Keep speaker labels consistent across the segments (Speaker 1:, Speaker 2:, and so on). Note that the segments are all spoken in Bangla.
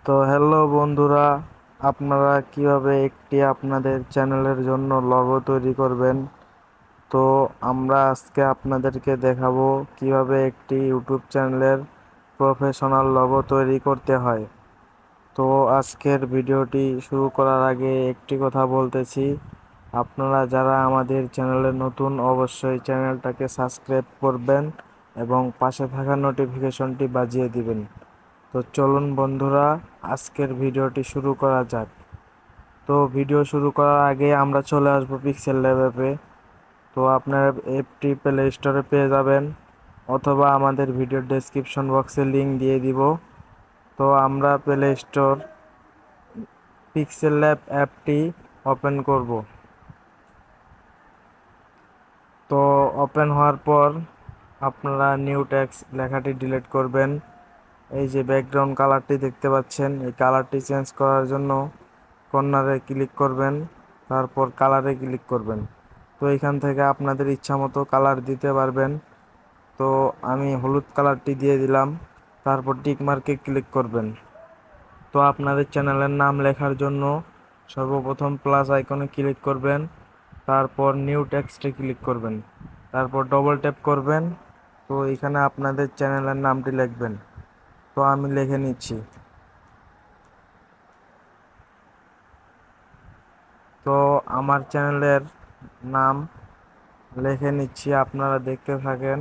Speaker 1: তো হ্যালো বন্ধুরা, আপনারা কিভাবে একটি আপনাদের চ্যানেলের জন্য লগো তৈরি করবেন। তো আমরা আজকে আপনাদেরকে দেখাবো কিভাবে একটি ইউটিউব চ্যানেলের প্রফেশনাল লগো তৈরি করতে হয়। তো আজকের ভিডিওটি শুরু করার আগে একটি কথা বলতেছি, আপনারা যারা আমাদের চ্যানেলে নতুন অবশ্যই চ্যানেলটাকে সাবস্ক্রাইব করবেন এবং পাশে থাকা নোটিফিকেশনটি বাজিয়ে দিবেন। তো চলুন বন্ধুরা, আজকের ভিডিওটি শুরু করা যাক। তো ভিডিও শুরু করার আগে আমরা চলে আসবো পিক্সেল ল্যাব অ্যাপে। তো আপনারা অ্যাপটি প্লে স্টোরে পেয়ে যাবেন, অথবা আমাদের ভিডিও ডেসক্রিপশন বক্সে লিংক দিয়ে দিব। তো আমরা প্লে স্টোর পিক্সেল ল্যাব অ্যাপটি ওপেন করব। তো ওপেন হওয়ার পর আপনারা নিউ টেক্সট লেখাটি ডিলিট করবেন। এই যে ব্যাকগ্রাউন্ড কালারটি দেখতে পাচ্ছেন, এই কালারটি চেঞ্জ করার জন্য কর্নারে ক্লিক করবেন, তারপর কালারে ক্লিক করবেন। তো এখান থেকে আপনাদের ইচ্ছা মতো কালার দিতে পারবেন। তো আমি হলুদ কালারটি দিয়ে দিলাম, তারপর টিক মার্কে ক্লিক করবেন। তো আপনাদের চ্যানেলের নাম লেখার জন্য সর্বপ্রথম প্লাস আইকনে ক্লিক করবেন, তারপর নিউ টেক্সটে ক্লিক করবেন, তারপর ডবল ট্যাপ করবেন। তো এখানে আপনাদের চ্যানেলের নামটি লিখবেন। তো আমি লিখে নিচ্ছি। তো আমার চ্যানেলের নাম লিখে নিচ্ছি, আপনারা দেখতে থাকেন।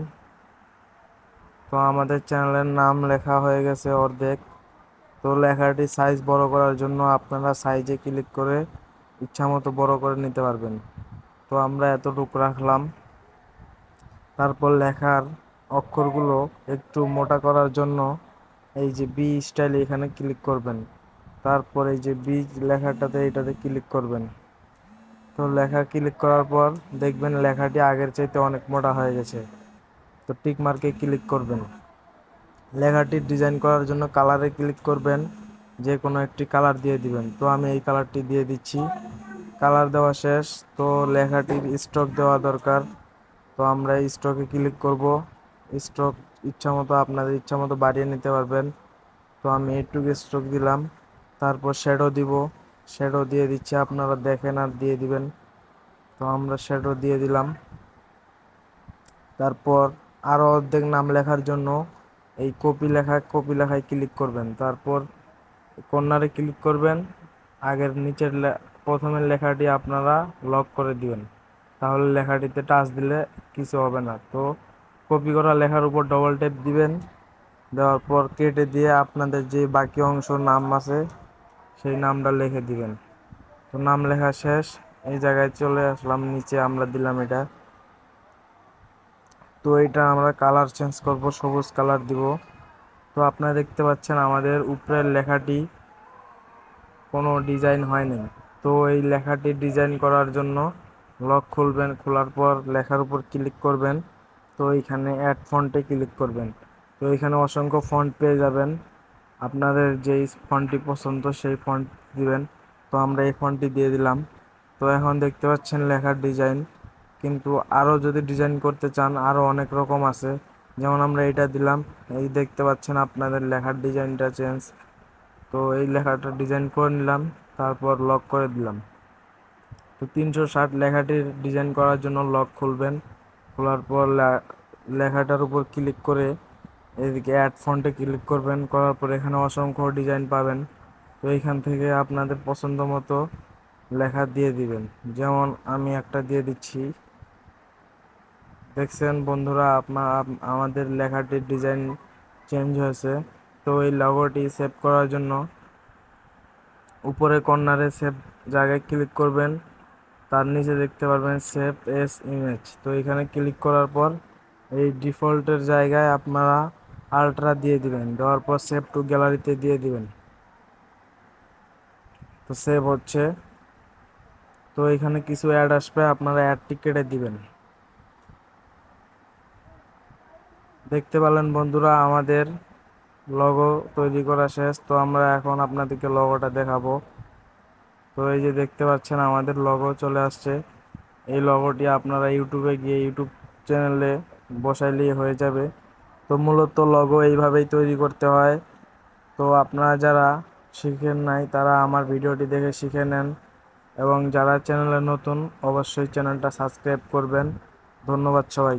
Speaker 1: তো আমাদের চ্যানেলের নাম লেখা হয়ে গেছে অর্ধেক। তো লেখাটি সাইজ বড় করার জন্য আপনারা সাইজে ক্লিক করে ইচ্ছামতো বড় করে নিতে পারবেন। তো আমরা এতটুকু রাখলাম। তারপর লেখার অক্ষরগুলো একটু মোটা করার জন্য এই যে বি স্টাইল এখানে ক্লিক করবেন, তারপর এই যে বি লেখাটাতে এটাতে ক্লিক করবেন। তো লেখা ক্লিক করার পর দেখবেন লেখাটি আগের চাইতে অনেক মোটা হয়ে গেছে। তো টিক মার্কে ক্লিক করবেন। লেখাটি ডিজাইন করার জন্য কালারে ক্লিক করবেন, যে কোনো একটি কালার দিয়ে দিবেন। তো আমি এই কালারটি দিয়ে দিচ্ছি। কালার দেওয়া শেষ। তো লেখাটির স্ট্রোক দেওয়া দরকার। তো আমরা স্ট্রোকে ক্লিক করব। স্ট্রোক ইচ্ছামতো আপনাদের ইচ্ছামতো বাড়িয়ে নিতে পারবেন। তো আমি এইটুকু স্ট্রোক দিলাম। তারপর শ্যাডো দিব, শ্যাডো দিয়ে দিচ্ছি, আপনারা দেখেন আর দিয়ে দিবেন। তো আমরা শ্যাডো দিয়ে দিলাম। তারপর আরও অর্ধেক নাম লেখার জন্য এই কপি লেখায় ক্লিক করবেন, তারপর কর্নারে ক্লিক করবেন। আগের নিচের প্রথমের লেখাটি আপনারা লক করে দিবেন, তাহলে লেখাটিতে টাচ দিলে কিছু হবে না। তো কপি করা লেখার উপর ডবল ট্যাপ দিবেন, দেওয়ার পর কেটে দিয়ে আপনাদের যে বাকি অংশ নাম আছে সেই নামটা লিখে দিবেন। তো নাম লেখা শেষ। এই জায়গায় চলে আসলাম, নিচে আমরা দিলাম এটা। তো এটা আমরা কালার চেঞ্জ করব, সবুজ কালার দিব। তো আপনারা দেখতে পাচ্ছেন আমাদের উপরের লেখাটি কোনো ডিজাইন হয়নি। তো এই লেখাটি ডিজাইন করার জন্য লক খুলবেন, খোলার পর লেখার উপর ক্লিক করবেন। তো এইখানে অ্যাড ফন্টে ক্লিক করবেন। তো এখানে অসংখ্য ফন্ট পেয়ে যাবেন, আপনাদের যেই ফন্টটি পছন্দ সেই ফন্ট দিবেন। তো আমরা এই ফন্টটি দিয়ে দিলাম। তো এখন দেখতে পাচ্ছেন লেখার ডিজাইন। কিন্তু আরও যদি ডিজাইন করতে চান আরও অনেক রকম আছে, যেমন আমরা এটা দিলাম, এই দেখতে পাচ্ছেন আপনাদের লেখার ডিজাইনটা চেঞ্জ। তো এই লেখাটা ডিজাইন করে নিলাম, তারপর লক করে দিলাম। তো 360 লেখাটির ডিজাইন করার জন্য লক খুলবেন, খোলার পর লেখাটার উপর ক্লিক করে এদিকে অ্যাড ফন্টে ক্লিক করবেন, করার পর এখানে অসংখ্য ডিজাইন পাবেন। তো এইখান থেকে আপনাদের পছন্দ মতো লেখা দিয়ে দিবেন। যেমন আমি একটা দিয়ে দিচ্ছি। দেখছেন বন্ধুরা, আমাদের লেখাটির ডিজাইন চেঞ্জ হয়েছে। তো এই লগোটি সেভ করার জন্য উপরে কর্নারে সেভ জায়গায় ক্লিক করবেন, তার নিচে দেখতে পারবেন সেভ এস ইমেজ। তো এখানে ক্লিক করার পর এই ডিফল্টের জায়গায় আপনারা আল্ট্রা দিয়ে দিবেন, দেওয়ার পর সেভ টু গ্যালারিতে দিয়ে দিবেন। তো সেভ হচ্ছে। তো এখানে কিছু অ্যাড আসবে, আপনারা অ্যাডটি কেটে দিবেন। দেখতে পেলেন বন্ধুরা, আমাদের লগো তৈরি করা শেষ। তো আমরা এখন আপনাদেরকে লগোটা দেখাবো। তো এই যে দেখতে পাচ্ছেন আমাদের লগো চলে আসছে। এই লগোটি আপনারা ইউটিউবে গিয়ে ইউটিউব চ্যানেলে বসাইলেই হয়ে যাবে। তো মূলত লগো এইভাবেই তৈরি করতে হয়। তো তো আপনারা যারা শিখেন নাই তারা আমার ভিডিওটি দেখে শিখে নেন, এবং যারা চ্যানেলে নতুন অবশ্যই চ্যানেলটা সাবস্ক্রাইব করবেন। ধন্যবাদ সবাইকে।